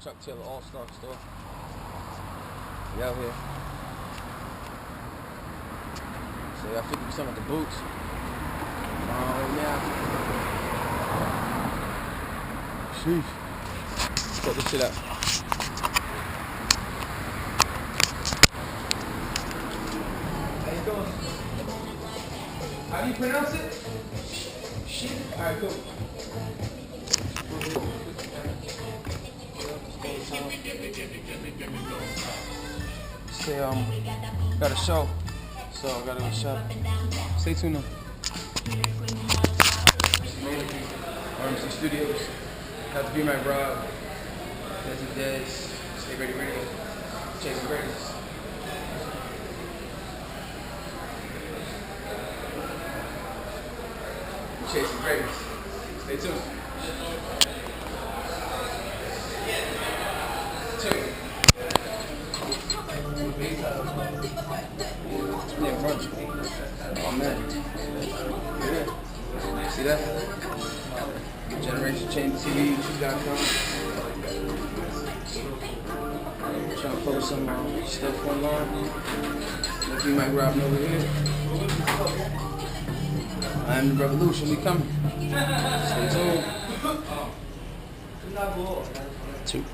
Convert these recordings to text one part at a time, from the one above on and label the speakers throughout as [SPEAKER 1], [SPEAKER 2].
[SPEAKER 1] Chuck Taylor All-Star store. We out here. So y'all 50% of the boots. Right now. Sheesh. Let's put this shit up. How you doing? How do you pronounce it? Shit. Alright, cool. Say, got a show, so I gotta go shop. Stay tuned. RMC Studios. Have to be my Rob. Desert Days. Stay Ready Radio. Chasing Greatness. Chasing Greatness. Stay tuned. Yeah, front. Oh man. Yeah. See that? Generation Change TV.com. Trying to post some stuff online. Like you might grab over here. I am the revolution. We coming. Stay tuned. Two.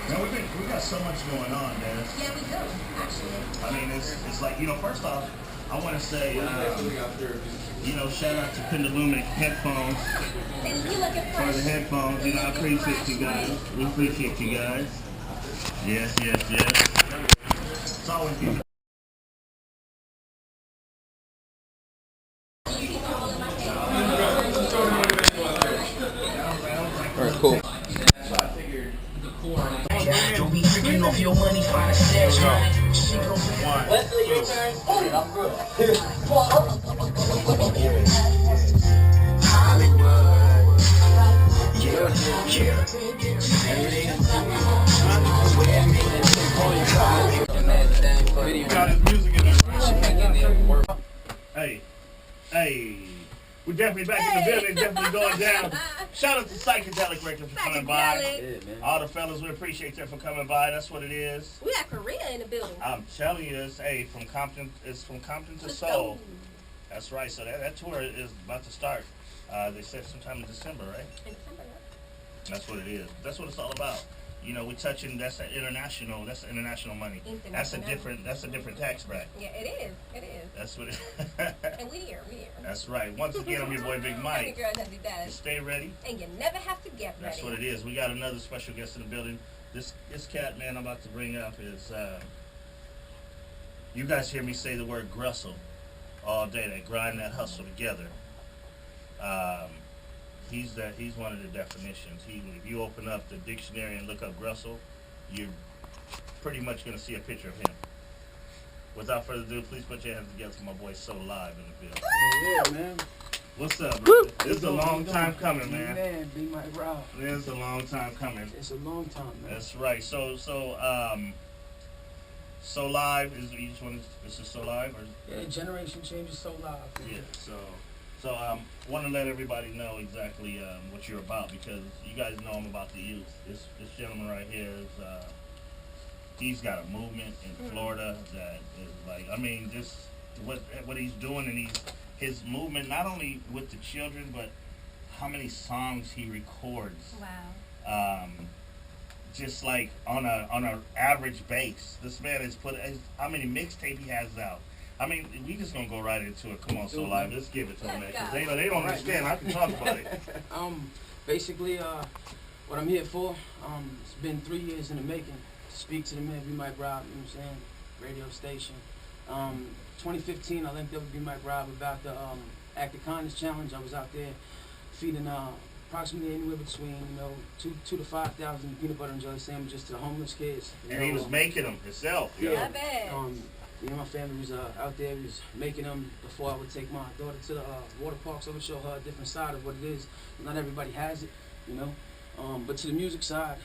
[SPEAKER 2] No, we got so much going on, man.
[SPEAKER 3] Yeah, we do, actually.
[SPEAKER 2] I mean, it's like, first off, I want to say, shout out to Pendulumic Headphones.
[SPEAKER 3] And you looking
[SPEAKER 2] for the headphones. I appreciate you guys. We appreciate you guys. Yes. It's always good.
[SPEAKER 1] Alright, cool.
[SPEAKER 4] Don't be freaking off your money, find a stash.
[SPEAKER 5] Wesley, your turn. I'm good.
[SPEAKER 4] Hollywood.
[SPEAKER 2] Got his music in there, right? Hey. We're definitely back in the building, definitely going down. Shout out to Psychedelic Records for coming by.
[SPEAKER 3] Psychedelic.
[SPEAKER 2] All the fellas, we appreciate them for coming by. That's what it is.
[SPEAKER 3] We got Korea in the building.
[SPEAKER 2] I'm telling you, it's from Compton to Seoul. That's right. So that tour is about to start. They said sometime in December, right?
[SPEAKER 3] In December, yeah.
[SPEAKER 2] That's what it is. That's what it's all about. We're touching. That's international money. That's a different tax bracket.
[SPEAKER 3] Yeah, it is.
[SPEAKER 2] That's what it is.
[SPEAKER 3] And we here.
[SPEAKER 2] That's right. Once again, I'm your boy Big Mike.
[SPEAKER 3] Girl, Nancy Dallas.
[SPEAKER 2] Stay ready.
[SPEAKER 3] And you never have to get ready.
[SPEAKER 2] That's what it is. We got another special guest in the building. This cat, man, I'm about to bring up is, you guys hear me say the word grussel all day. They grind that hustle together. He's one of the definitions. If you open up the dictionary and look up grussel, you're pretty much going to see a picture of him. Without further ado, please put your hands together for my boy So Live in the building.
[SPEAKER 1] Yeah, man.
[SPEAKER 2] What's up, bro? This is a long time coming, man.
[SPEAKER 1] Man, be my Rob.
[SPEAKER 2] This is a long time coming.
[SPEAKER 1] It's a long time, man.
[SPEAKER 2] That's right. So Live is each one. This is So Live, or
[SPEAKER 1] Yeah, Generation Change is So Live.
[SPEAKER 2] yeah. So want to let everybody know exactly what you're about, because you guys know I'm about the youth. This gentleman right here is he's got a movement in Florida that is like, just what he's doing, and his movement not only with the children, but how many songs he records.
[SPEAKER 3] Wow.
[SPEAKER 2] Just like on a average base. This man has put how many mixtape he has out. We just gonna go right into it. Come on, So Live, let's give it to them, man, because they don't understand. I can talk about it.
[SPEAKER 1] Basically, what I'm here for, it's been 3 years in the making. Speak to the man, Be Mike Rob, you know what I'm saying? Radio station. 2015, I linked up with Be Mike Rob about the Act of Kindness Challenge. I was out there feeding approximately anywhere between 2 to 5,000 peanut butter and jelly sandwiches to the homeless kids.
[SPEAKER 2] And he was making them himself.
[SPEAKER 1] Yeah.
[SPEAKER 3] I bet.
[SPEAKER 1] My family was out there. We was making them before I would take my daughter to the water parks. I would show her a different side of what it is. Not everybody has it, But to the music side,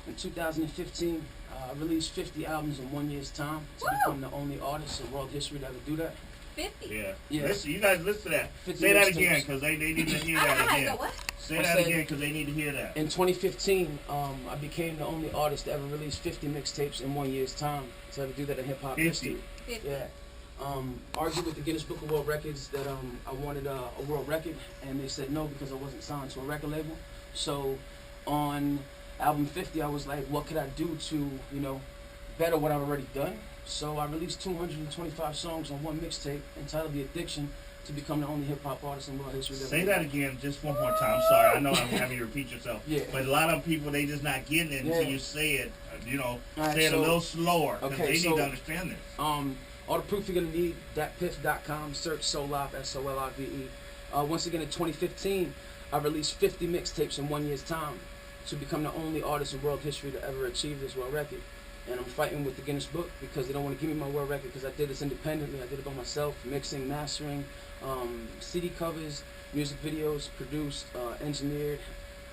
[SPEAKER 1] in 2015, I released 50 albums in 1 year's time to become the only artist in world history to ever do that.
[SPEAKER 3] 50.
[SPEAKER 2] Yeah.
[SPEAKER 1] Yeah.
[SPEAKER 2] Listen, you guys listen to that.
[SPEAKER 1] 50
[SPEAKER 2] Say that
[SPEAKER 1] mixtapes.
[SPEAKER 2] again, because they need to hear
[SPEAKER 3] I
[SPEAKER 2] that
[SPEAKER 3] had to
[SPEAKER 2] again.
[SPEAKER 3] go, what?
[SPEAKER 2] Say
[SPEAKER 1] I
[SPEAKER 2] that
[SPEAKER 1] said-
[SPEAKER 2] again, because they need to hear that.
[SPEAKER 1] In 2015, I became the only artist to ever release 50 mixtapes in 1 year's time. To ever do that in hip hop
[SPEAKER 2] 50.
[SPEAKER 1] history.
[SPEAKER 3] 50.
[SPEAKER 1] Yeah. Argued with the Guinness Book of World Records that I wanted a world record, and they said no because I wasn't signed to a record label. So on album 50, I was like, what could I do to, you know, better what I've already done? So I released 225 songs on one mixtape entitled The Addiction to become the only hip hop artist in world history.
[SPEAKER 2] Say that again just one more time. I'm sorry. I know I'm having you repeat yourself.
[SPEAKER 1] Yeah.
[SPEAKER 2] But a lot of people, they just not getting it until
[SPEAKER 1] Yeah.
[SPEAKER 2] you say it, you know,
[SPEAKER 1] All right,
[SPEAKER 2] say it a
[SPEAKER 1] so-
[SPEAKER 2] little slower. Because
[SPEAKER 1] okay,
[SPEAKER 2] they
[SPEAKER 1] so-
[SPEAKER 2] need to understand this.
[SPEAKER 1] All the proof you're gonna need, datpiff.com, search Solive, SOLIVE. Once again, in 2015, I released 50 mixtapes in 1 year's time to become the only artist in world history to ever achieve this world record. And I'm fighting with the Guinness Book because they don't want to give me my world record because I did this independently. I did it by myself, mixing, mastering, CD covers, music videos, produced, engineered,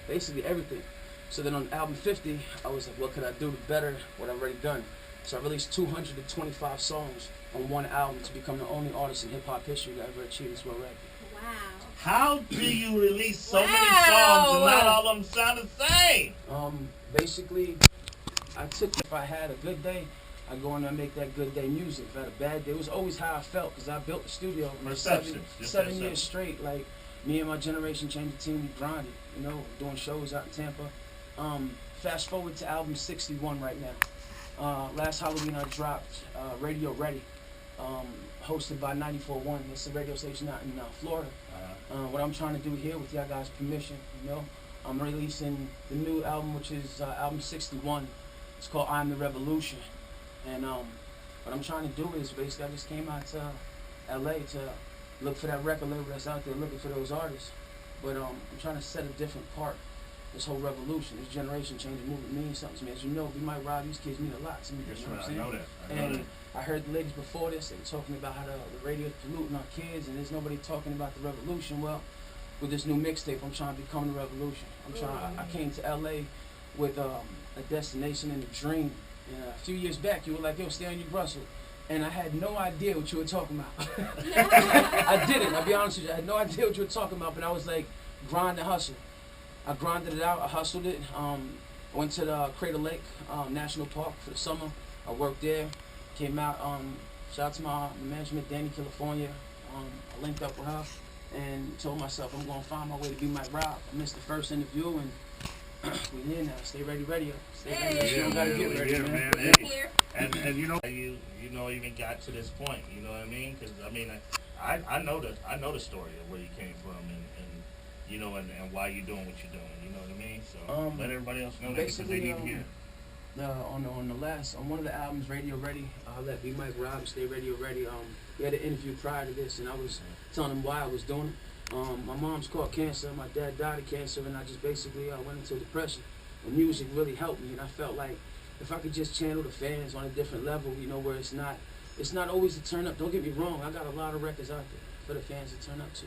[SPEAKER 1] basically everything. So then on album 50, I was like, what could I do to better what I've already done? So I released 225 songs on one album to become the only artist in hip-hop history to ever achieve this world record.
[SPEAKER 3] Wow.
[SPEAKER 2] How do you release so many
[SPEAKER 3] Wow.
[SPEAKER 2] songs and not all of them sound the same?
[SPEAKER 1] Basically, I took, if I had a good day, I go in there and make that good day music. If I had a bad day, it was always how I felt because I built the studio for
[SPEAKER 2] Perceptions, just
[SPEAKER 1] seven
[SPEAKER 2] perceptions.
[SPEAKER 1] years straight. Like, me and my generation changed the team, we grinded, you know, doing shows out in Tampa. Fast forward to album 61 right now. Last Halloween I dropped Radio Ready, hosted by 94.1. It's a radio station out in Florida. What I'm trying to do here with y'all guys' permission, you know, I'm releasing the new album, which is album 61. It's called I'm the Revolution. And what I'm trying to do is basically I just came out to LA to look for that record label that's out there looking for those artists. But I'm trying to set a different part. This whole revolution, this generation changing movement means something to me. As you know, we might rob these kids mean a lot to me.
[SPEAKER 2] Yes,
[SPEAKER 1] You know what
[SPEAKER 2] I
[SPEAKER 1] I'm
[SPEAKER 2] know
[SPEAKER 1] saying?
[SPEAKER 2] that. I know
[SPEAKER 1] And
[SPEAKER 2] that.
[SPEAKER 1] I heard the ladies before this, they were talking about how the radio's polluting our kids and there's nobody talking about the revolution. Well, with this new mixtape, I'm trying to become the revolution. I came to LA with a destination and a dream. And a few years back, you were like, yo, stay on your Brussels. And I had no idea what you were talking about. I didn't, I'll be honest with you. I had no idea what you were talking about, but I was like, grind and hustle. I grinded it out, I hustled it. I went to the Crater Lake National Park for the summer. I worked there, came out, shout out to my management, Danny, California. I linked up with her and told myself I'm gonna find my way to be Mike Rob. I missed the first interview and we here now. Stay ready, radio. Stay ready.
[SPEAKER 3] Hey.
[SPEAKER 1] You gotta
[SPEAKER 2] Yeah,
[SPEAKER 1] get
[SPEAKER 2] we
[SPEAKER 1] ready,
[SPEAKER 2] here,
[SPEAKER 1] man.
[SPEAKER 2] man. Hey.
[SPEAKER 3] Here.
[SPEAKER 2] And you know even got to this point. You know what I mean? Because I mean I know the story of where you came from and you know and why you're doing what you're doing. You know what I mean? So let everybody else know that because they need to hear.
[SPEAKER 1] On one of the albums, Radio Ready, let Be Mike Rob, Stay Radio Ready. We had an interview prior to this, and I was telling him why I was doing it. My mom's caught cancer, my dad died of cancer, and I just basically went into depression. And music really helped me, and I felt like if I could just channel the fans on a different level, you know, where it's not always to turn up. Don't get me wrong, I got a lot of records out there for the fans to turn up to.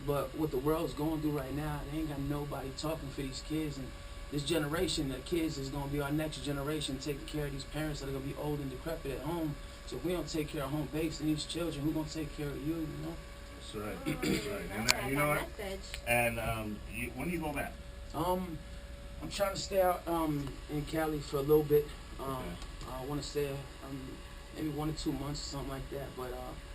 [SPEAKER 1] But what the world's going through right now, they ain't got nobody talking for these kids, and this generation of kids is going to be our next generation taking care of these parents that are going to be old and decrepit at home. So if we don't take care of home base and these children, who's going to take care of you, you know?
[SPEAKER 2] That's right. That's right. And you know what?
[SPEAKER 3] Message.
[SPEAKER 2] And when do you go back?
[SPEAKER 1] I'm trying to stay out in Cali for a little bit. I want to stay maybe 1 or 2 months or something like that. But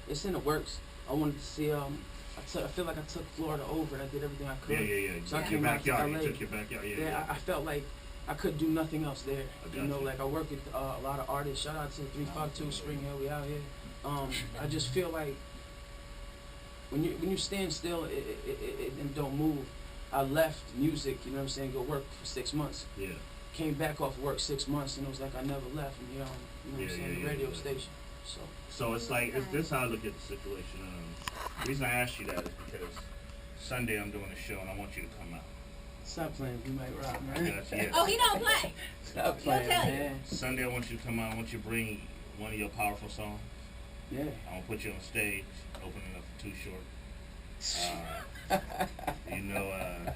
[SPEAKER 1] it's in the works. I wanted to see. I feel like I took Florida over and I did everything I could.
[SPEAKER 2] Yeah.
[SPEAKER 1] So I
[SPEAKER 2] You took
[SPEAKER 1] came
[SPEAKER 2] your
[SPEAKER 1] out to
[SPEAKER 2] backyard.
[SPEAKER 1] LA.
[SPEAKER 2] You took your backyard.
[SPEAKER 1] Yeah, I felt like I could do nothing else there.
[SPEAKER 2] I
[SPEAKER 1] You know,
[SPEAKER 2] got you.
[SPEAKER 1] like I work with a lot of artists. Shout out to 352 Spring Hill. We out here. I just feel like when you stand still and don't move. I left music, you know what I'm saying, go work for 6 months.
[SPEAKER 2] Yeah.
[SPEAKER 1] Came back off work 6 months, and it was like I never left. And here, you know what I'm saying, the radio
[SPEAKER 2] yeah.
[SPEAKER 1] station. So
[SPEAKER 2] So it's like this is how I look at the situation. The reason I asked you that is because Sunday I'm doing a show and I want you to come out.
[SPEAKER 1] stop playing, you might rock,
[SPEAKER 2] I
[SPEAKER 1] man.
[SPEAKER 2] got you. Yeah.
[SPEAKER 3] Oh, he don't play.
[SPEAKER 1] Stop playing,
[SPEAKER 3] tell you.
[SPEAKER 1] man.
[SPEAKER 2] Sunday I want you to come out. I want you to bring one of your powerful songs.
[SPEAKER 1] Yeah.
[SPEAKER 2] I'm gonna put you on stage, opening up for Too Short. You know,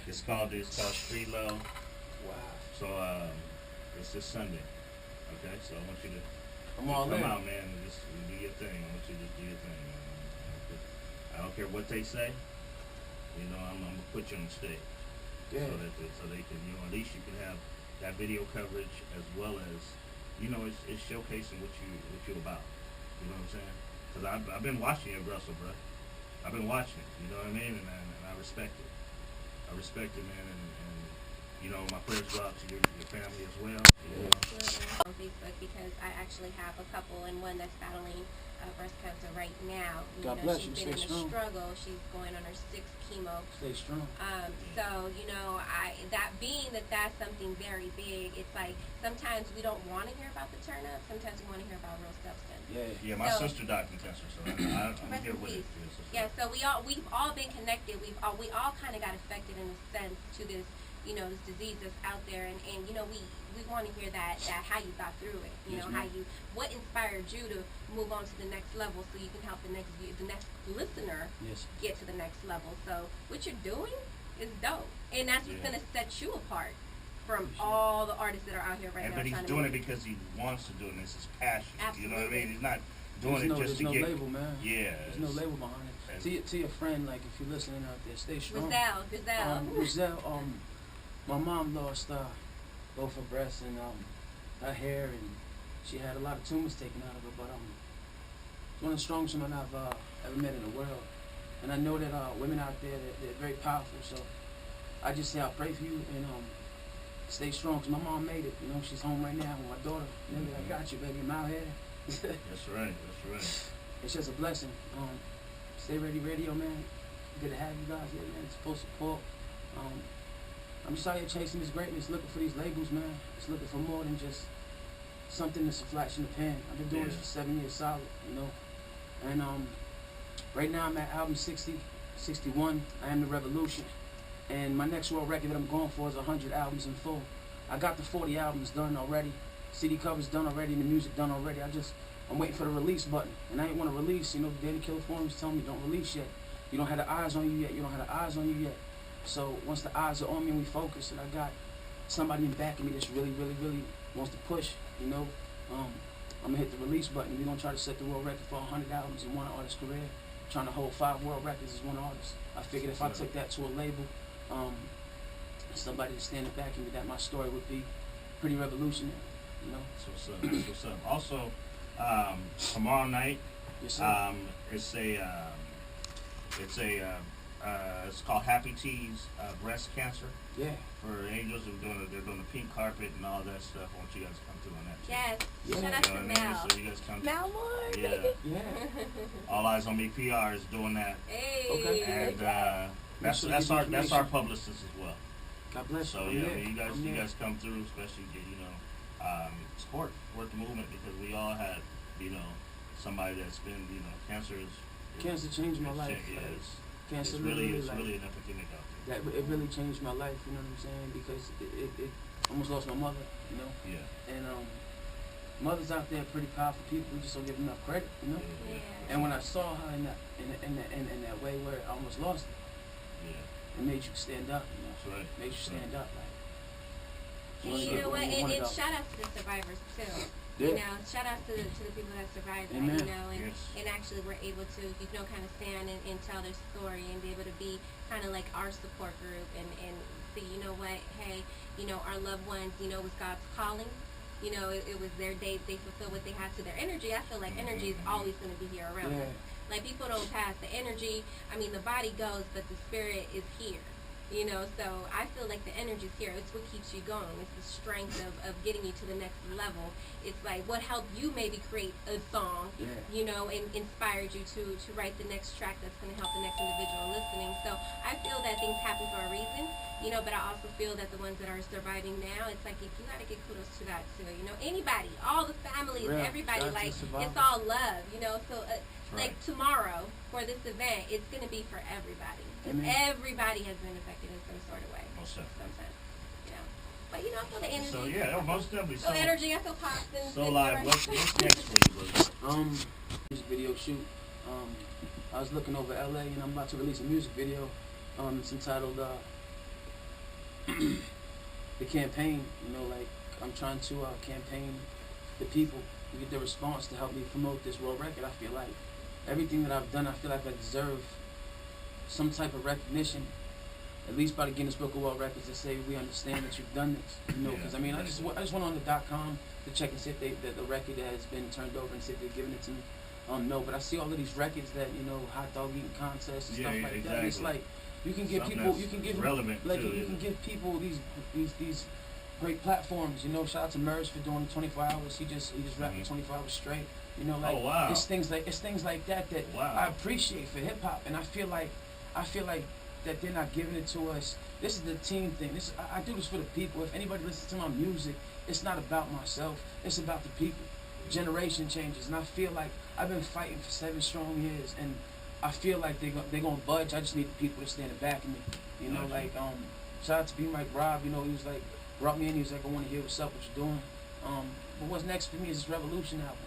[SPEAKER 2] it's called Street Low.
[SPEAKER 1] Wow.
[SPEAKER 2] So it's this Sunday. Okay, so I want you to
[SPEAKER 1] I'm all in.
[SPEAKER 2] Come out, man, and just do your thing. I want you to just do your thing, man. I don't care what they say. You know, I'm gonna put you on stage.
[SPEAKER 1] Yeah.
[SPEAKER 2] So they can, you know, at least you can have that video coverage as well as, you know, it's showcasing what you about. You know what I'm saying? Because I've been watching you wrestle, bro. I've been watching it. You know what I mean? And I respect it. I respect it, man. And you know, my prayers go out to your family as well. You know?
[SPEAKER 3] On Facebook because I actually have a couple and one that's battling breast cancer right now.
[SPEAKER 1] God bless you.
[SPEAKER 3] She's been in
[SPEAKER 1] Stay
[SPEAKER 3] a
[SPEAKER 1] strong.
[SPEAKER 3] struggle. She's going on her 6th chemo.
[SPEAKER 1] Stay strong.
[SPEAKER 3] So, you know, that being that's something very big, it's like sometimes we don't want to hear about the turn up. Sometimes we want to hear about real substance.
[SPEAKER 2] Yeah, my sister died from cancer, so I'm here with it.
[SPEAKER 3] Yeah, so we've all been connected. We all kind of got affected in a sense to this, you know, this disease that's out there, and you know, we want to hear that how you got through it. You know, what inspired you to move on to the next level so you can help the next listener get to the next level. So what you're doing is dope, and that's what's gonna set you apart from all the artists that are out here right now.
[SPEAKER 2] But he's doing it because he wants to do it, and it's his passion.
[SPEAKER 3] Absolutely.
[SPEAKER 2] You know what I mean? He's not doing it just to get.
[SPEAKER 1] There's no label, man.
[SPEAKER 2] Yeah.
[SPEAKER 1] There's no label behind it. To your friend, like, if you're listening out there, stay strong.
[SPEAKER 3] Giselle.
[SPEAKER 1] My mom lost both her breasts and her hair, and she had a lot of tumors taken out of her. But it's one of the strongest women I've ever met in the world. And I know that women out there, they're very powerful. So I just say I'll pray for you and stay strong. Because my mom made it. You know, she's home right now with my daughter. Nigga, I got you, baby. I'm out here.
[SPEAKER 2] That's right.
[SPEAKER 1] It's just a blessing. Stay Ready Radio, man. Good to have you guys here, man. It's full support. I'm just out here chasing this greatness, looking for these labels, man. Just looking for more than just something that's a flash in the pan. I've been doing this for 7 years solid, you know. And right now I'm at album 60, 61. I Am the Revolution. And my next world record that I'm going for is 100 albums in full. I got the 40 albums done already. CD covers done already, and the music done already. I'm waiting for the release button. And I ain't want to release, you know, the Daily Killer Forums telling me don't release yet. You don't have the eyes on you yet. You don't have the eyes on you yet. So once the eyes are on me and we focus, and I got somebody in back of me that's really, really, really wants to push, you know, I'm going to hit the release button. We're going to try to set the world record for 100 albums in one artist's career. Trying to hold 5 world records as one artist. I figured if I took that to a label, somebody to stand in back of me, that my story would be pretty revolutionary, you know.
[SPEAKER 2] That's what's up. Also, tomorrow night, it's called Happy Teas Breast Cancer.
[SPEAKER 1] Yeah.
[SPEAKER 2] For Angels, they're doing the pink carpet and all that stuff. I want you guys to come through on that too.
[SPEAKER 3] Yes. Shout out to Mel.
[SPEAKER 2] So you guys come.
[SPEAKER 3] Mel Moore.
[SPEAKER 2] Yeah. All Eyes on Me PR is doing that.
[SPEAKER 3] Hey.
[SPEAKER 1] Okay.
[SPEAKER 2] And that's our publicist as well.
[SPEAKER 1] God bless you.
[SPEAKER 2] So you guys come through, especially support the movement, because we all had, you know, somebody that's been, you know, cancer
[SPEAKER 1] changed my life. Cancer
[SPEAKER 2] it's really an epidemic out there.
[SPEAKER 1] It really changed my life, you know what I'm saying? Because it almost lost my mother, you know.
[SPEAKER 2] Yeah.
[SPEAKER 1] And mothers out there are pretty powerful people. We just don't give them enough credit, you know.
[SPEAKER 3] Yeah.
[SPEAKER 1] And when I saw her in that way where I almost lost it, it made you stand up, you know.
[SPEAKER 2] That's right.
[SPEAKER 1] Made you stand up, like.
[SPEAKER 3] And you know what? And shout out to the survivors too.
[SPEAKER 1] Yeah.
[SPEAKER 3] You know, shout out to the people that survived that,
[SPEAKER 1] Amen.
[SPEAKER 3] you know, and actually were able to, you know, kind of stand and tell their story and be able to be kind of like our support group and see, you know what, hey, you know, our loved ones, you know, it was God's calling. You know, it was their day, they fulfilled what they had to their energy. I feel like energy is always going to be here around us. Like, people don't pass the energy. I mean, the body goes, but the spirit is here. You know, so I feel like the energy's here. It's what keeps you going. It's the strength of getting you to the next level. It's like what helped you maybe create a song, you know, and inspired you to write the next track that's going to help the next individual listening. So I feel that things happen for a reason, you know, but I also feel that the ones that are surviving now, it's like, if you got to give kudos to that too, you know, anybody, all the families, everybody, like, it's all love, you know, so like tomorrow for this event, it's going to be for everybody. Everybody has been affected in some sort of way.
[SPEAKER 2] Most definitely.
[SPEAKER 3] Sometimes, you know. But you know, I feel the energy.
[SPEAKER 2] So yeah, most definitely.
[SPEAKER 3] So energy, I feel positive.
[SPEAKER 2] So live, what's next for you, brother?
[SPEAKER 1] Music video shoot. I was looking over LA and I'm about to release a music video. It's entitled The Campaign. You know, like, I'm trying to campaign the people you get the response to help me promote this world record. I feel like everything that I've done, I feel like I deserve some type of recognition, at least by the Guinness Book of World Records, to say we understand that you've done this. You know, because I mean, I just went on the .com to check and see if that the record has been turned over and see if they've given it to me. No, but I see all of these records that, you know, hot dog eating contests and stuff like
[SPEAKER 2] exactly.
[SPEAKER 1] that. And it's like you can give
[SPEAKER 2] Something
[SPEAKER 1] people, you can give
[SPEAKER 2] relevant
[SPEAKER 1] like
[SPEAKER 2] too,
[SPEAKER 1] you can give people these great platforms. You know, shout out to Merz for doing 24 hours. He just rapped for 24 hours straight. You know, like it's things like that that I appreciate for hip hop, and I feel like that they're not giving it to us. This is the team thing. I do this for the people. If anybody listens to my music, it's not about myself. It's about the people. Generation changes, and I feel like I've been fighting for 7 strong years, and I feel like they're gonna budge. I just need the people to stand back of me. You know, like shout out to B Mike Rob. You know, he was like brought me in. He was like, I want to hear what's up, what you're doing. But what's next for me is this Revolution album.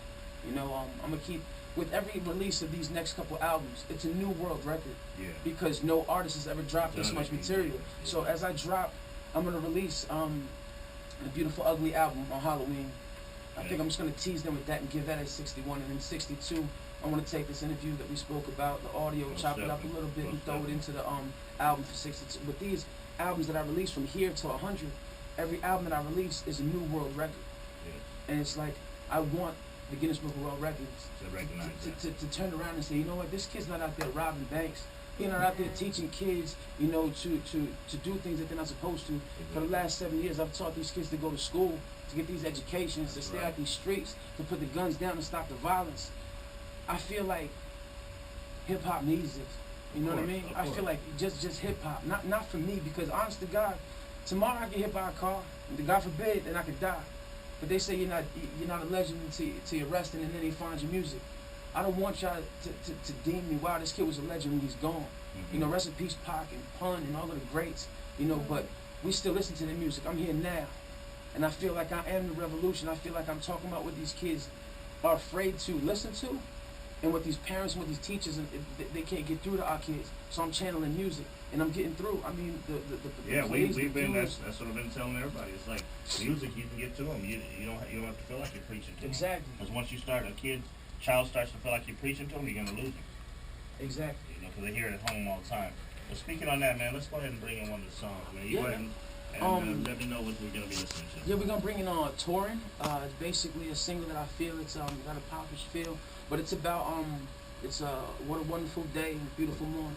[SPEAKER 1] You know, I'm gonna keep with every release of these next couple albums. It's a new world record because no artist has ever dropped this much material. So as I drop, I'm gonna release the Beautiful Ugly album on Halloween. I think I'm just going to tease them with that and give that at 61. And then 62, I want to take this interview that we spoke about, the audio, chop it up a little bit and throw it into the album for 62. But these albums that I release from here to 100, every album that I release is a new world record. And it's like, I want the Guinness Book of World Records to turn around and say, you know what, this kid's not out there robbing banks. He's not out there teaching kids, you know, to do things that they're not supposed to. For the last 7 years, I've taught these kids to go to school, to get these educations, to stay out these streets, to put the guns down and stop the violence. I feel like hip hop needs this. You know what I mean? I feel like just hip hop, not for me, because honest to God, tomorrow I get hit by a car, and God forbid, then I could die. But they say you're not a legend until you're arrested, and then they find your music. I don't want y'all to deem me, wow, this kid was a legend when he's gone. You know, rest in peace, Pac and Pun and all of the greats. You know, but we still listen to their music. I'm here now. And I feel like I am the revolution. I feel like I'm talking about what these kids are afraid to listen to, and what these parents, what these teachers, they can't get through to our kids. So I'm channeling music, and I'm getting through. I mean,
[SPEAKER 2] we've been that's what I've been telling everybody. It's like music, you can get to them. You don't have to feel like you're preaching to them.
[SPEAKER 1] Exactly.
[SPEAKER 2] Because once you start, child starts to feel like you're preaching to them, you're gonna lose them.
[SPEAKER 1] Exactly.
[SPEAKER 2] You know, because they hear it at home all the time. But speaking on that, man, let's go ahead and bring in one of the songs, man. You go ahead and let me know what we're gonna be listening to.
[SPEAKER 1] Yeah, we're gonna bring in Touring. It's basically a single that I feel it's got a popish feel, but it's about it's what a wonderful day and a beautiful morning.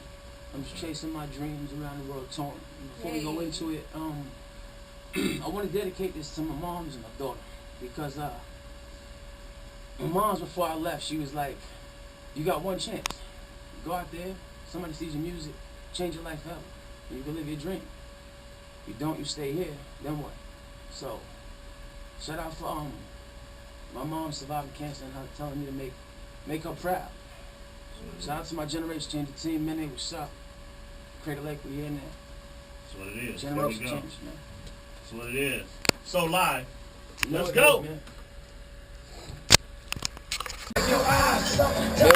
[SPEAKER 1] I'm just chasing my dreams around the world, touring. And before we go into it, I want to dedicate this to my moms and my daughter, because my mom's, before I left, she was like, "You got one chance. Go out there, somebody sees your music, change your life forever, and you can live your dream. If you don't, you stay here, then what?" So, shout out for my mom surviving cancer and her telling me to make her proud. Shout out to my Generation Changer team, man. What's up? Crater Lake, we here now.
[SPEAKER 2] That's what it is.
[SPEAKER 1] Generation Change, man.
[SPEAKER 2] That's what it is. So live. Let's
[SPEAKER 1] Let's
[SPEAKER 2] go.
[SPEAKER 1] Man,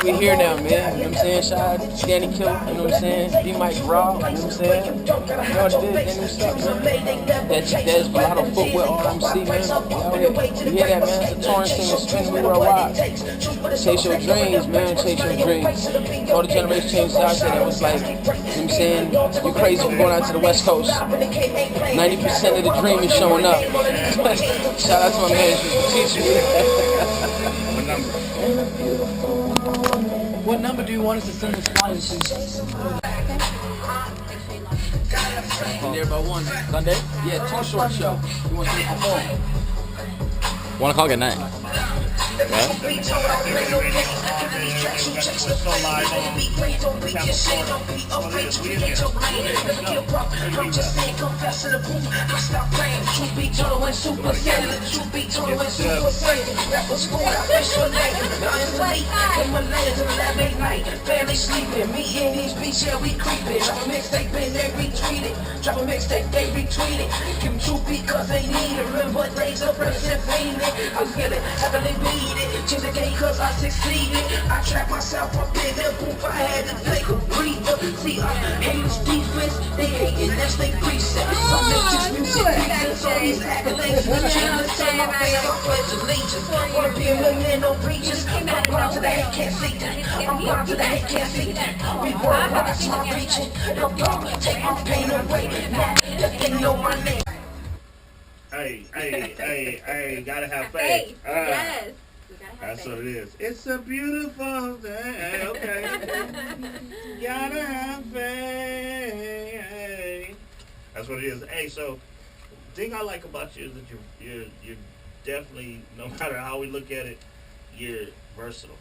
[SPEAKER 1] we here now, man. You know what I'm saying? Shout out to Danny Kill, you know what I'm saying? B Mike Raw, you know what I'm saying? You know what it is, and what's up, man? That's Volato Footwear, RMC, man. You hear that, man? It's a touring team that's spinning me worldwide. Chase your dreams, man. Chase your dreams. All the Generation Changes out there that was like, you know what I'm saying? You're crazy for going out to the West Coast. 90% of the dream is showing up. Shout out to my man, she's teaching me. What number do you want us to send the flyers to? And there about 1 Sunday? Yeah, 2 short show. You want to see it before?
[SPEAKER 6] 1 o'clock at night.
[SPEAKER 2] We're so live on Capital
[SPEAKER 4] I'm just saying, confess to the booth. I stop playing. Truth be told, when super sailing. Truth be told, when super sailing. Rapper school, I fish for night. Nothing's late. Himalayas in the lab at night. Barely sleeping. Me and these beats, yeah, we creeping. Drop a mixtape, and they retweet it. Drop a mixtape, they retweet it. Give them truth because they need it. Remember days of President Fading. I feel it, heavily beat it. Change the game cause I succeeded. I trapped myself up in the booth. I had to take a breather. See, haters defense, they hating, that's they preset. I make this music defense, all these accolades. Let's tell my fans I pledge allegiance. Wanna be a millionaire, no preachers. I'm blind to the hate, can't see that. I'm blind to the hate, can't see that. We worldwide, so I'm reaching. Help God take my pain away. Now that they know my name.
[SPEAKER 2] Hey, gotta have faith.
[SPEAKER 3] Faith, yes. We gotta have
[SPEAKER 2] That's
[SPEAKER 3] faith.
[SPEAKER 2] what it is. It's a beautiful day. Okay. Gotta have faith. That's what it is. Hey, so the thing I like about you is that you're definitely, no matter how we look at it, you're versatile.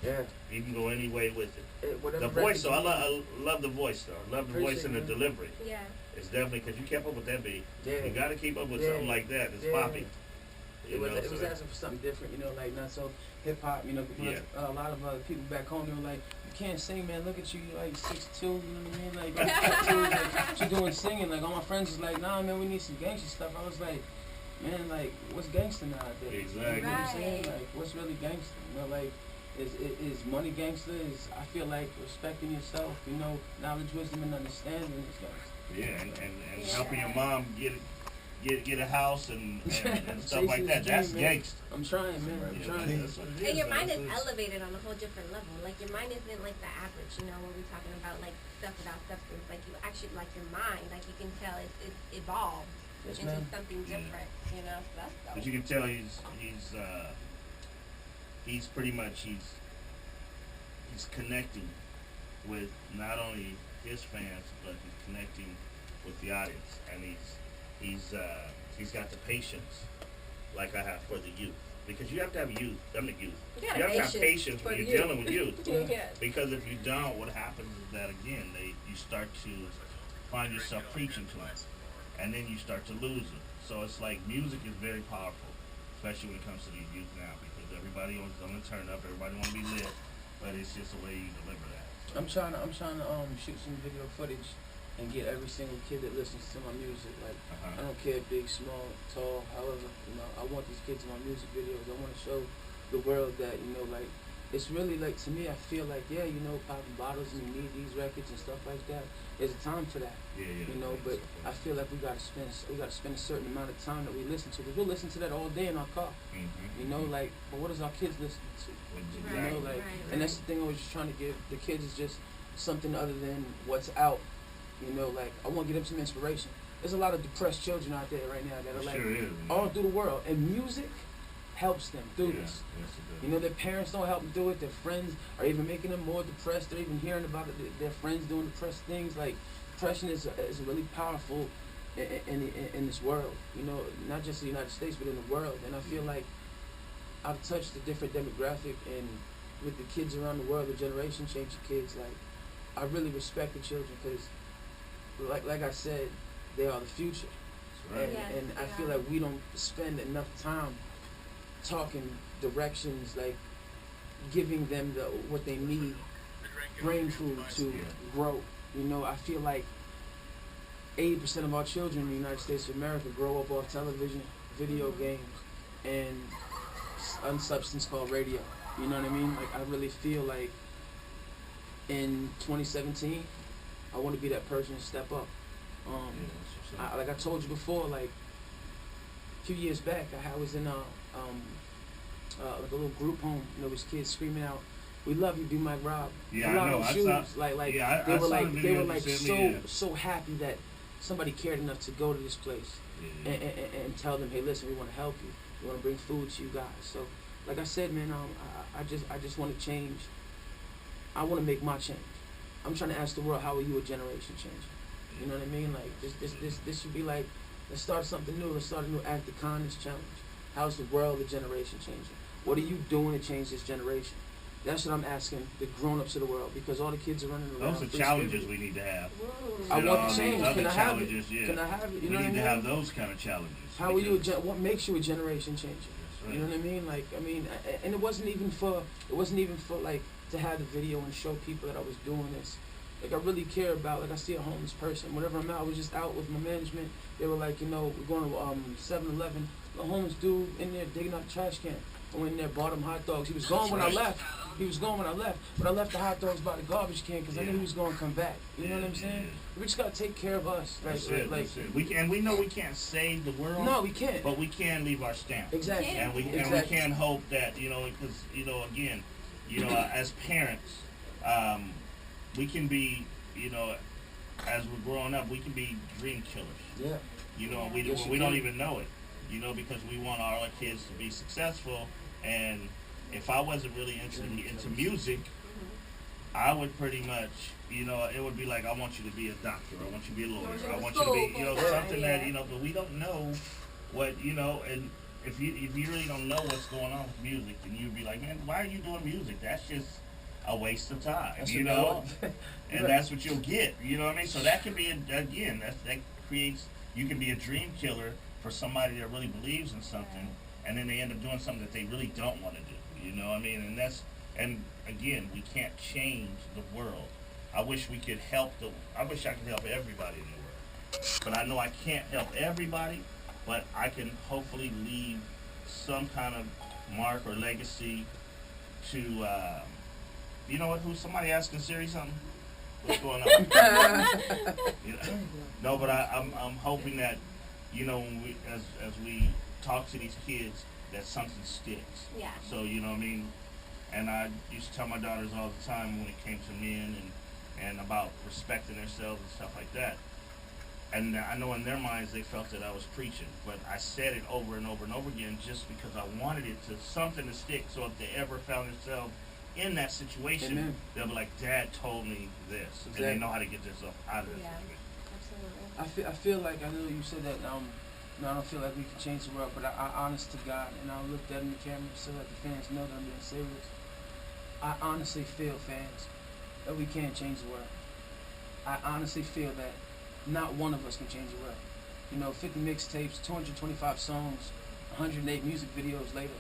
[SPEAKER 1] Yeah.
[SPEAKER 2] You can go any way with it.
[SPEAKER 1] Whatever
[SPEAKER 2] The voice,
[SPEAKER 1] record
[SPEAKER 2] though,
[SPEAKER 1] you
[SPEAKER 2] I love the voice, though. I love the voice and the
[SPEAKER 1] Appreciate it.
[SPEAKER 2] delivery.
[SPEAKER 3] Yeah.
[SPEAKER 2] It's definitely because you kept up with that beat.
[SPEAKER 1] Yeah.
[SPEAKER 2] You got to keep up with
[SPEAKER 1] Yeah.
[SPEAKER 2] something like that. It's
[SPEAKER 1] Yeah.
[SPEAKER 2] poppy.
[SPEAKER 1] It was asking for something different, like not so hip hop,
[SPEAKER 2] Yeah.
[SPEAKER 1] A lot of people back home, they were like, you can't sing, man, look at you, you're like 6'2", you know what I mean? Like, 6'2", like, what you doing singing? Like, all my friends was like, nah, man, we need some gangster stuff. I was like, man, like, what's gangster nowadays?
[SPEAKER 2] Exactly.
[SPEAKER 1] You know what I'm saying?
[SPEAKER 3] Right.
[SPEAKER 1] Like, what's really gangster? Like, is money gangster? I feel like respecting yourself, knowledge, wisdom, and understanding is gangster.
[SPEAKER 2] Yeah, and helping your mom get a house and stuff like
[SPEAKER 1] Chasing
[SPEAKER 2] that.
[SPEAKER 1] his
[SPEAKER 2] That's
[SPEAKER 1] dream, man.
[SPEAKER 2] gangsta.
[SPEAKER 1] I'm trying, man. I'm
[SPEAKER 2] Yeah,
[SPEAKER 1] trying.
[SPEAKER 2] that's what it is.
[SPEAKER 3] And your
[SPEAKER 2] man.
[SPEAKER 3] mind is
[SPEAKER 2] That's what it
[SPEAKER 3] elevated on a whole different level. Like your mind isn't like the average, where we're talking about like stuff without substance. Like you actually, like your mind, like you can tell it's evolved
[SPEAKER 1] Yes,
[SPEAKER 3] into
[SPEAKER 1] ma'am.
[SPEAKER 3] something different. So that's dope.
[SPEAKER 2] But you can tell he's pretty much he's connecting with not only his fans, but he's connecting with the audience, and he's got the patience like I have for the youth, because you have to have youth.
[SPEAKER 3] You
[SPEAKER 2] You have to have patience
[SPEAKER 3] for
[SPEAKER 2] when
[SPEAKER 3] the
[SPEAKER 2] you're
[SPEAKER 3] youth.
[SPEAKER 2] dealing with youth.
[SPEAKER 3] Yeah.
[SPEAKER 2] Because if you don't, what happens is that again, you start to find yourself preaching to them, and then you start to lose it. So it's like music is very powerful, especially when it comes to these youth now, because everybody is on the turn up, everybody want to be lit, but it's just the way you deliver that. So,
[SPEAKER 1] I'm trying to shoot some video footage and get every single kid that listens to my music. Like, I don't care big, small, tall, however, I want these kids in my music videos. I want to show the world that, like, it's really like, to me, I feel like, yeah, popping bottles and you need these records and stuff like that. There's a time for that, but I feel like we gotta spend a certain amount of time that we listen to, because we'll listen to that all day in our car. Like, but what does our kids listen to?
[SPEAKER 3] Right.
[SPEAKER 1] And that's the thing I was just trying to give the kids, is just something other than what's out. Like, I want to give them some inspiration. There's a lot of depressed children out there right now that are like
[SPEAKER 2] sure is,
[SPEAKER 1] all through the world, and music helps them do this.
[SPEAKER 2] Yes, it does.
[SPEAKER 1] Their parents don't help them do it. Their friends are even making them more depressed. They're even hearing about it. Their friends doing depressed things. Like, depression is really powerful in this world. Not just the United States, but in the world. And I feel like I've touched a different demographic, and with the kids around the world, the generation changing kids. Like, I really respect the children, because, like I said, they are the future.
[SPEAKER 2] That's right.
[SPEAKER 1] And I feel like we don't spend enough time talking directions, like giving them what they need, brain food to grow. I feel like 80% of our children in the United States of America grow up off television, video games, and unsubstance called radio. You know what I mean? Like, I really feel like in 2017, I want to be that person to step up. Like I told you before, like a few years back, I was in like a little group home. There was kids screaming out, "We love you, Be My Rob."
[SPEAKER 2] Yeah, I know.
[SPEAKER 1] Shoes. They were like so happy that somebody cared enough to go to this place and tell them, "Hey, listen, we want to help you. We want to bring food to you guys." So, like I said, man, I just want to change. I want to make my change. I'm trying to ask the world, how are you a generation changer? You know what I mean? Like, this should be like, let's start something new. Let's start a new act of kindness challenge. How's the world a generation changer? What are you doing to change this generation? That's what I'm asking the grown-ups of the world, because all the kids are running around.
[SPEAKER 2] Those are challenges we need to have.
[SPEAKER 1] I
[SPEAKER 2] And
[SPEAKER 1] want
[SPEAKER 2] all
[SPEAKER 1] the change.
[SPEAKER 2] these other
[SPEAKER 1] Can I have it?
[SPEAKER 2] challenges, yeah.
[SPEAKER 1] Can I have it? You
[SPEAKER 2] We
[SPEAKER 1] know what I
[SPEAKER 2] need
[SPEAKER 1] mean?
[SPEAKER 2] to have those kind of challenges.
[SPEAKER 1] How are you?
[SPEAKER 2] because-
[SPEAKER 1] What makes you a generation changer?
[SPEAKER 2] That's right.
[SPEAKER 1] You know what I mean? Like, and it wasn't even for like to have the video and show people that I was doing this. Like, I really care about, like, I see a homeless person. Whenever I'm out, I was just out with my management. They were like, we're going to 7-Eleven. The homeless dude in there digging out the trash can. I went in there, bought him hot dogs. He was gone when I left. He was gone when I left. But I left the hot dogs by the garbage can because I knew he was going to come back. You know what I'm saying? We just got to take care of us.
[SPEAKER 2] That's it. We know we can't save the world.
[SPEAKER 1] No, we can't.
[SPEAKER 2] But we can leave our stamp.
[SPEAKER 1] Exactly.
[SPEAKER 2] And we can hope that, because, again, as parents, we can be, as we're growing up, we can be dream killers.
[SPEAKER 1] Yeah.
[SPEAKER 2] We don't even know it, because we want all our kids to be successful. And if I wasn't really into music, I would pretty much, it would be like, I want you to be a doctor, I want you to be a lawyer, I want you to be, something that, but we don't know what, and if you really don't know what's going on with music, then you'd be like, man, why are you doing music? That's just a waste of time, and that's what you'll get, you know what I mean? So that can be, again, that creates, you can be a dream killer for somebody that really believes in something, and then they end up doing something that they really don't want to do, you know what I mean? And again, we can't change the world. I wish we could I wish I could help everybody in the world, but I know I can't help everybody, but I can hopefully leave some kind of mark or legacy to, you know what, who's somebody asking Siri something? What's going on? No, but I'm hoping that, when we, as we talk to these kids, that something sticks.
[SPEAKER 3] Yeah.
[SPEAKER 2] So, you know what I mean? And I used to tell my daughters all the time when it came to men and about respecting themselves and stuff like that. And I know in their minds they felt that I was preaching, but I said it over and over and over again just because I wanted it to something to stick. So if they ever found themselves in that situation,
[SPEAKER 1] Amen.
[SPEAKER 2] They'll be like, Dad told me this,
[SPEAKER 1] Exactly.
[SPEAKER 2] and they know how to get themselves out of this.
[SPEAKER 3] Yeah,
[SPEAKER 1] I
[SPEAKER 3] absolutely.
[SPEAKER 1] feel like, I know you said that, I don't feel like we can change the world, but I honest to God, and I'll look dead in the camera so that the fans know that I'm being serious. I honestly feel, fans, that we can't change the world. I honestly feel that not one of us can change the world. 50 mixtapes, 225 songs, 108 music videos later,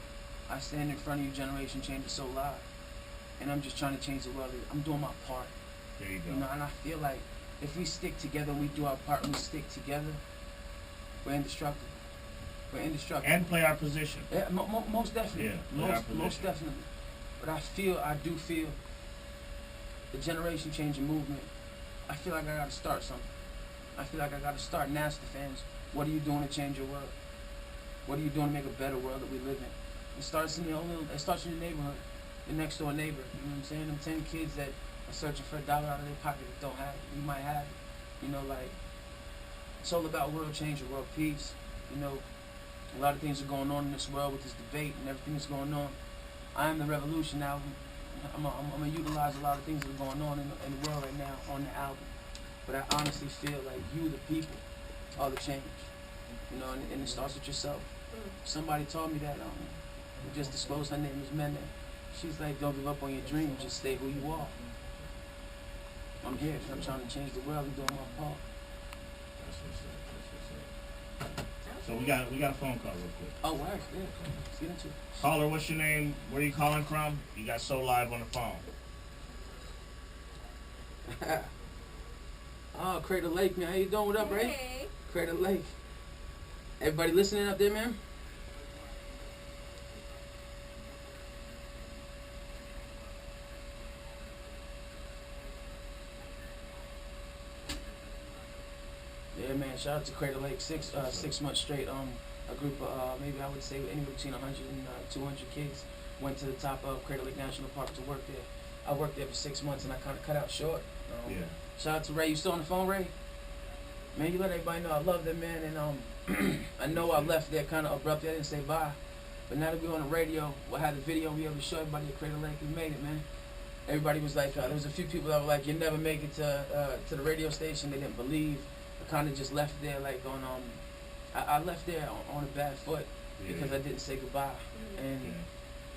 [SPEAKER 1] I stand in front of you, Generation Change So Live, and I'm just trying to change the world. I'm doing my part.
[SPEAKER 2] There you go.
[SPEAKER 1] And I feel like if we stick together and we do our part and we stick together, we're indestructible. We're indestructible.
[SPEAKER 2] And play our position.
[SPEAKER 1] Yeah, most definitely.
[SPEAKER 2] Yeah,
[SPEAKER 1] most definitely. But I do feel the generation changing movement. I feel like I gotta start something. I feel like I gotta start and ask the fans, what are you doing to change your world? What are you doing to make a better world that we live in? It starts in it starts in your neighborhood, your next door neighbor. You know what I'm saying? Them 10 kids that are searching for $1 out of their pocket that don't have it. You might have it. It's all about world change and world peace. A lot of things are going on in this world with this debate and everything that's going on. I Am the Revolution album. I'm gonna utilize a lot of things that are going on in the world right now on the album. But I honestly feel like you, the people, are the change. And it starts with yourself. Somebody told me that, who just disclosed her name was Mene. She's like, don't give up on your dreams, just stay who you are. I'm here, I'm trying to change the world and doing my part.
[SPEAKER 2] That's what's up. So we got a phone call real quick.
[SPEAKER 1] Oh, wow, yeah, let's get into it.
[SPEAKER 2] Caller, what's your name? Where are you calling from? You got So Live on the phone.
[SPEAKER 1] Oh, Crater Lake, man. How you doing? What up, Ray?
[SPEAKER 3] Hey.
[SPEAKER 1] Crater Lake. Everybody listening up there, man? Yeah, man. Shout out to Crater Lake. 6 months straight. A group of maybe I would say anywhere between 100 and 200 kids went to the top of Crater Lake National Park to work there. I worked there for 6 months and I kind of cut out short.
[SPEAKER 2] Yeah.
[SPEAKER 1] Shout out to Ray. You still on the phone, Ray? Man, you let everybody know I love that, man. And I know I left there kind of abruptly. I didn't say bye. But now that we're on the radio, we'll have the video. We able to show everybody at Crater Lake. We made it, man. Everybody was like, there was a few people that were like, you never make it to the radio station. They didn't believe. I kind of just left there like on I left there on a bad foot because I didn't say goodbye. And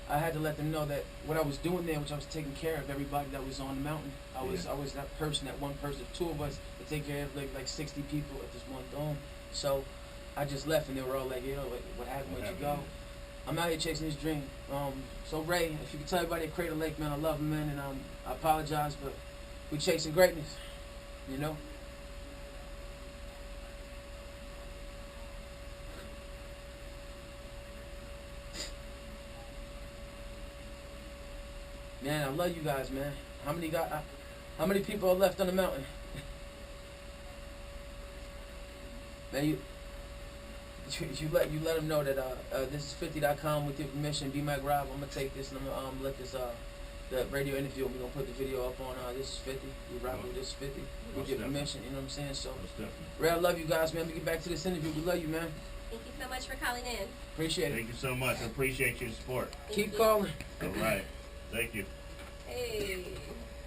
[SPEAKER 1] I had to let them know that what I was doing there, which I was taking care of everybody that was on the mountain. I was that person, that one person, two of us to take care of like 60 people at this one dome. So I just left and they were all like, what happened? Where'd you go? I'm out here chasing this dream. So Ray, if you could tell everybody at Crater Lake, man, I love him, man, and I apologize, but we're chasing greatness, Man, I love you guys, man. How many people are left on the mountain? Man, you let them know that this is 50.com with your permission. Be Mike Rob. I'm gonna take this and I'm gonna let this the radio interview. We're gonna put the video up on this is 50. We rock with this is 50 with your permission. You know what I'm saying? So, Ray, I love you guys, man. We get back to this interview. We love you, man.
[SPEAKER 3] Thank you so much for calling in.
[SPEAKER 1] Appreciate it.
[SPEAKER 2] Thank you so much. I appreciate your support.
[SPEAKER 1] Keep calling.
[SPEAKER 2] All right. Thank you.
[SPEAKER 3] Hey.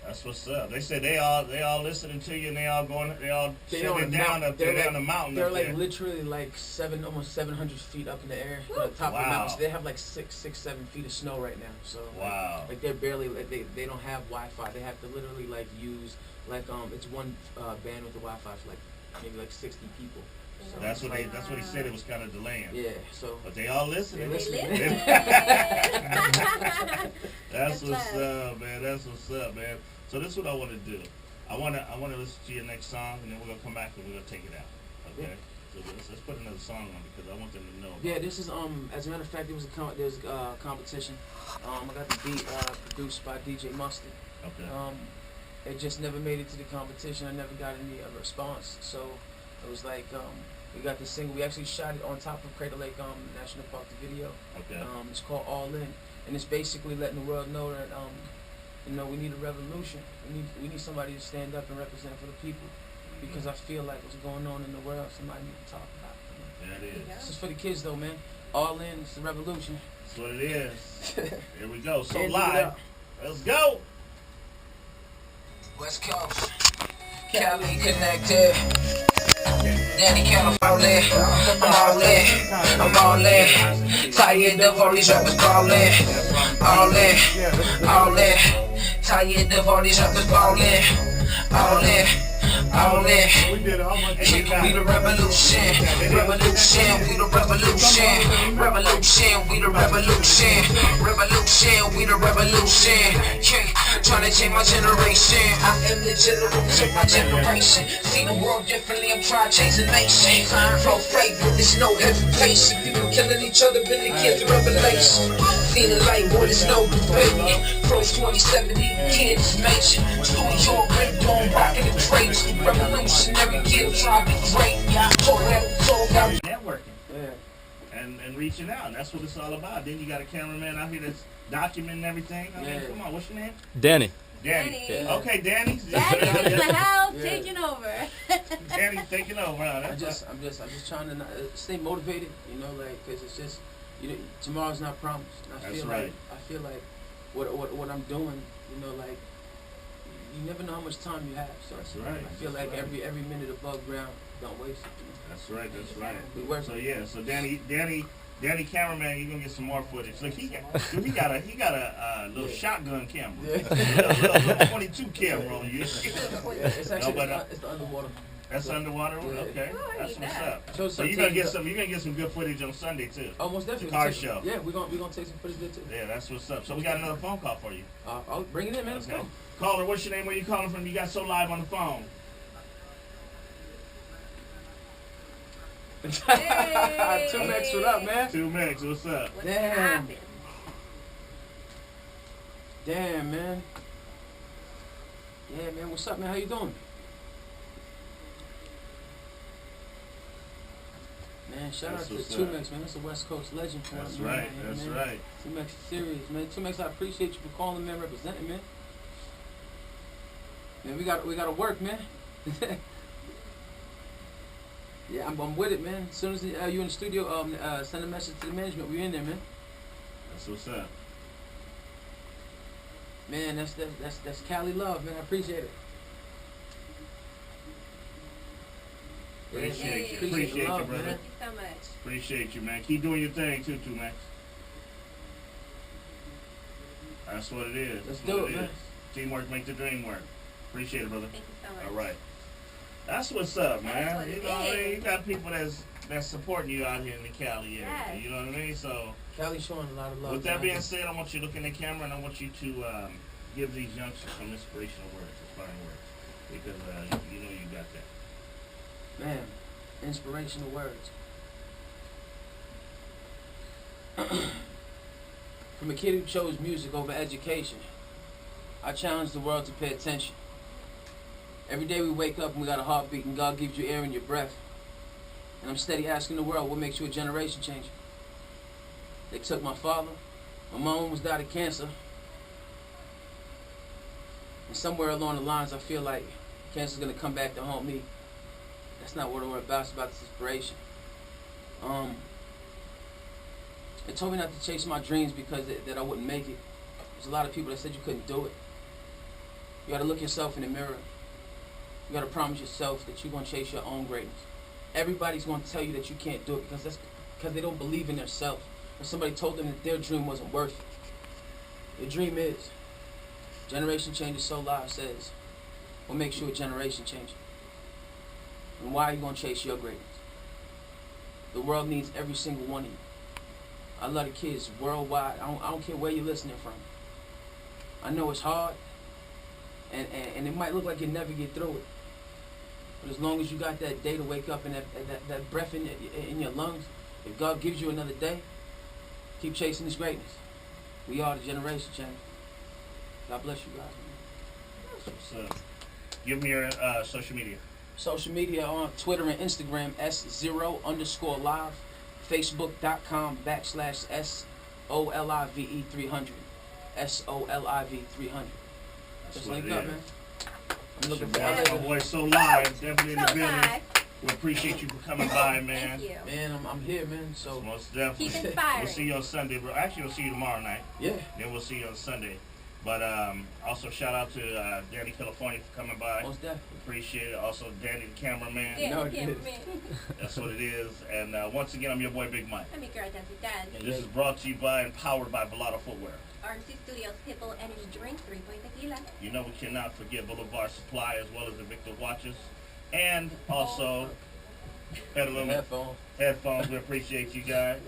[SPEAKER 2] That's what's up. They said they all listening to you and they all sitting down up there down the mountain.
[SPEAKER 1] They're
[SPEAKER 2] up
[SPEAKER 1] like
[SPEAKER 2] there.
[SPEAKER 1] literally like almost 700 feet up in the air on the top of the mountain. So they have like 7 feet of snow right now. So
[SPEAKER 2] wow.
[SPEAKER 1] Like they're barely they don't have Wi-Fi. They have to literally like use it's one band with the Wi-Fi for like maybe like 60 people. So
[SPEAKER 2] that's what he said. It was kind of delaying.
[SPEAKER 1] Yeah. So.
[SPEAKER 2] But they all listening.
[SPEAKER 1] They listen.
[SPEAKER 2] That's what's up, man. That's what's up, man. So this is what I want to do. I want to listen to your next song, and then we're gonna come back and we're gonna take it out. Okay. Yeah. So let's put another song on because I want them to know.
[SPEAKER 1] Yeah. This is as a matter of fact, there's a competition. I got the beat produced by DJ Mustard.
[SPEAKER 2] Okay.
[SPEAKER 1] It just never made it to the competition. I never got any response. So it was like we got this single. We actually shot it on top of Crater Lake National Park. The video.
[SPEAKER 2] Okay.
[SPEAKER 1] It's called All In, and it's basically letting the world know that we need a revolution. We need somebody to stand up and represent for the people, because I feel like what's going on in the world, somebody need to talk about.
[SPEAKER 2] That is.
[SPEAKER 1] This is for the kids though, man. All In. It's the revolution.
[SPEAKER 2] That's what it is. Here we go. So
[SPEAKER 1] Can't
[SPEAKER 2] live. Let's go.
[SPEAKER 4] West Coast, Cali connected. Danny California, I'm all in. Tired of all these rappers ballin'. All in. Tired of all these rappers ballin'. All in.
[SPEAKER 2] We did how much?
[SPEAKER 4] We the revolution, we the revolution, we the revolution, we the revolution, yeah, trying to change my generation. I am the generation, my generation. See the world differently, I'm trying to change the nation. Flow fragrant, there's no hesitation. People killing each other, been the kids of revelation. See the light, what is no debate. Pros 2070, kids mention. Studio ripped on, rocking the drapes. Revolutionary kid, trying to be great.
[SPEAKER 2] Networking.
[SPEAKER 1] Yeah.
[SPEAKER 2] And reaching out. That's what it's all about. Then you got a cameraman out here that's documenting everything. I mean, come on, what's your name?
[SPEAKER 6] Danny.
[SPEAKER 2] Danny.
[SPEAKER 3] Yeah.
[SPEAKER 2] Okay, Danny.
[SPEAKER 3] Daddy's in the house, taking over.
[SPEAKER 2] Danny's taking over. Huh?
[SPEAKER 1] I'm just trying to stay motivated, like, cause it's just, tomorrow's not promised. And I feel like what I'm doing, like, you never know how much time you have. So
[SPEAKER 2] that's right.
[SPEAKER 1] I feel like every minute above ground, don't waste it.
[SPEAKER 2] That's right. That's right.
[SPEAKER 1] We work.
[SPEAKER 2] So yeah. So Danny, cameraman, you gonna get some more footage. Look, he got a little shotgun camera, little 22 camera on you.
[SPEAKER 1] It's actually it's the underwater.
[SPEAKER 2] That's underwater.
[SPEAKER 1] Yeah.
[SPEAKER 2] Okay, that's what's up.
[SPEAKER 1] So
[SPEAKER 2] you're gonna get some good footage on Sunday too.
[SPEAKER 1] Oh, most definitely.
[SPEAKER 2] The car show.
[SPEAKER 1] Yeah, we're gonna take some footage there too.
[SPEAKER 2] Yeah, that's what's up. So we got another phone call for you.
[SPEAKER 1] I'll bring it in, man. Let's go.
[SPEAKER 2] Caller, what's your name? Where you calling from? You got so live on the phone.
[SPEAKER 3] Hey.
[SPEAKER 1] 2Max, what up, man?
[SPEAKER 2] 2Max, what's up?
[SPEAKER 1] Damn, man. Yeah, man. What's up, man? How you doing? Man, shout out to 2Max, man. That's a West Coast legend for us, man.
[SPEAKER 2] That's right.
[SPEAKER 1] 2Max is serious, man. 2Max, I appreciate you for calling, man, representing, man. Man, we gotta work, man. Yeah, I'm with it, man. As soon as you in the studio, send a message to the management. We in there, man.
[SPEAKER 2] That's what's up.
[SPEAKER 1] Man, that's Cali love, man. I appreciate it.
[SPEAKER 2] Appreciate you,
[SPEAKER 1] love,
[SPEAKER 2] brother.
[SPEAKER 3] Thank you so much.
[SPEAKER 2] Appreciate you, man. Keep doing your thing too, Max. That's what it is.
[SPEAKER 1] Let's do it, man.
[SPEAKER 2] Teamwork makes the dream work. Appreciate it, brother.
[SPEAKER 3] Thank you so much.
[SPEAKER 2] All right. That's what's up, man.
[SPEAKER 3] That's what
[SPEAKER 2] You
[SPEAKER 3] it
[SPEAKER 2] know what I mean?
[SPEAKER 3] is.
[SPEAKER 2] You got people that's supporting you out here in the Cali area.
[SPEAKER 3] Yes.
[SPEAKER 2] You know what I mean? So
[SPEAKER 1] Cali showing a lot of love.
[SPEAKER 2] with that being said, I want you to look in the camera and I want you to give these youngsters some inspirational words, inspiring words, because you know you got that.
[SPEAKER 1] Man, inspirational words. From a kid who chose music over education, I challenge the world to pay attention. Every day we wake up and we got a heartbeat and God gives you air in your breath. And I'm steady asking the world, what makes you a generation changer? They took my father. My mom almost died of cancer. And somewhere along the lines, I feel like cancer's going to come back to haunt me. That's not what we're about. It's about this inspiration. They told me not to chase my dreams because that I wouldn't make it. There's a lot of people that said you couldn't do it. You got to look yourself in the mirror. You got to promise yourself that you're going to chase your own greatness. Everybody's going to tell you that you can't do it because they don't believe in themselves. Or somebody told them that their dream wasn't worth it. Your dream is. Generation Changer So Live says, what makes you a generation changer? And why are you going to chase your greatness? The world needs every single one of you. I love the kids worldwide. I don't care where you're listening from. I know it's hard, and it might look like you'll never get through it. But as long as you got that day to wake up and that breath in your lungs, if God gives you another day, keep chasing this greatness. We are the generation change. God bless you guys, man.
[SPEAKER 2] So, give me your social media.
[SPEAKER 1] Social media on Twitter and Instagram, S0_live. Facebook.com/SOLIVE 300. SOLIV 300. Just link up, man. I'm looking for
[SPEAKER 2] my boy So Live, definitely in the building. We appreciate you for coming by, man.
[SPEAKER 3] Thank you.
[SPEAKER 1] Man, I'm here, man. So
[SPEAKER 2] most definitely.
[SPEAKER 3] Keep inspiring.
[SPEAKER 2] We'll see you on Sunday, bro. Actually, we'll see you tomorrow night.
[SPEAKER 1] Yeah.
[SPEAKER 2] Then we'll see you on Sunday. But also shout out to Danny California for coming by.
[SPEAKER 1] Most definitely.
[SPEAKER 2] Appreciate it. Also Danny the cameraman.
[SPEAKER 3] Yeah,
[SPEAKER 1] No,
[SPEAKER 3] the cameraman.
[SPEAKER 2] That's what it is. And once again, I'm your boy Big Mike.
[SPEAKER 3] I'm your girl, Desi Dad.
[SPEAKER 2] And this is brought to you by and powered by Velado Footwear.
[SPEAKER 3] RC Studios Hippo Energy Drink, 3-point tequila.
[SPEAKER 2] You know we cannot forget Boulevard Supply as well as the Victor Watches. And also Petaluma headphones. We appreciate you guys.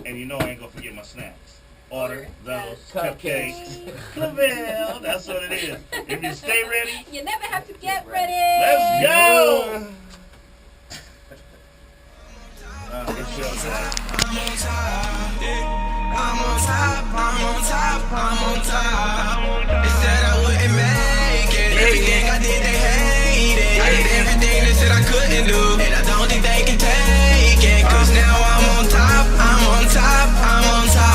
[SPEAKER 2] And you know I ain't gonna forget my snacks. Order those cupcakes. Lavelle, that's what it is. If you stay ready,
[SPEAKER 3] You never have to get ready.
[SPEAKER 2] let's go! It's your time.
[SPEAKER 4] I'm on top, I'm on top, I'm on top. They said I wouldn't make it. Everything I did, they hated. I did everything they said I couldn't do. And I don't think they can take it. Cause now I'm on top, I'm on top, I'm on top.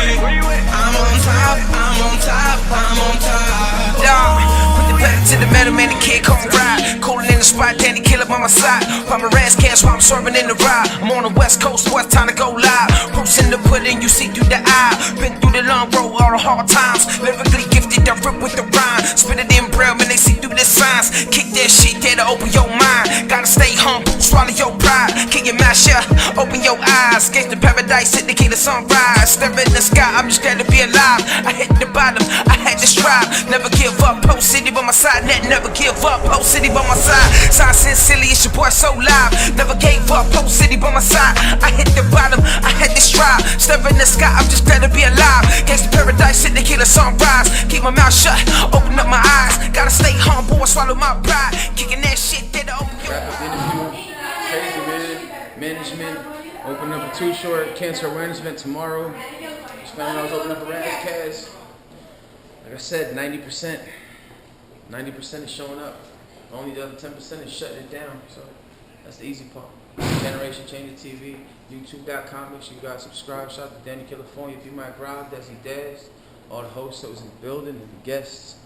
[SPEAKER 4] I'm on top, I'm on top, I'm on top. Dog, put the pedal to the metal, man, the kid come ride. Coolin' in the spot, Danny Killer by my side. Pop my ass cash while I'm swerving in the ride. I'm on the west coast, so it's time to go live. Proofs in the pudding, you see through the eye. Been through the long road, all the hard times. Lyrically gifted, I rip with the rhyme. Spit it in braille, man, they see through the signs. Kick that shit there to open your mind. Gotta stay humble, swallow your pride. Kick your mouth shut, open your eyes. Gangsta paradise, hit the key to sunrise. Stare in the sky, I'm just glad to be alive. I hit the bottom, I had to strive. Never give up, Post City by my side. Never give up, Post City by my side. Sign sincerely, it's your boy So Live. Never gave up, Post City by my side. I hit the bottom, I had to strive. Stare in the sky, I'm just glad to be alive. Gangsta paradise, hit the key to sunrise. Keep my mouth shut, open up my eyes. Gotta stay humble and swallow my pride. Kicking that shit there to open your eyes.
[SPEAKER 1] Crazy, man. Management. Opening up a Too Short cancer awareness event tomorrow. Just found out I was opening up a Razzcast. Like I said, 90%. 90% is showing up. Only the other 10% is shutting it down. So that's the easy part. Generation Changer TV, YouTube.com. Make sure you guys subscribe. Shout out to Danny California, Be My Bride, Desi Daz, all the hosts that was in the building and the guests.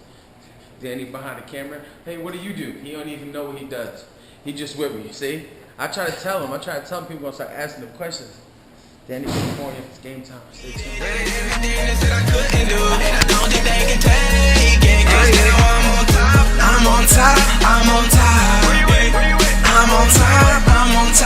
[SPEAKER 1] Danny behind the camera. Hey, what do? He don't even know what he does. He just with me. See? I try to tell him. People gonna start asking them questions. Danny California, it's game time. Stay tuned.
[SPEAKER 4] Everything they said I couldn't do, and I don't think they can take it. Cause now I'm on top, I'm on top, I'm on top. I'm on top, I'm on top.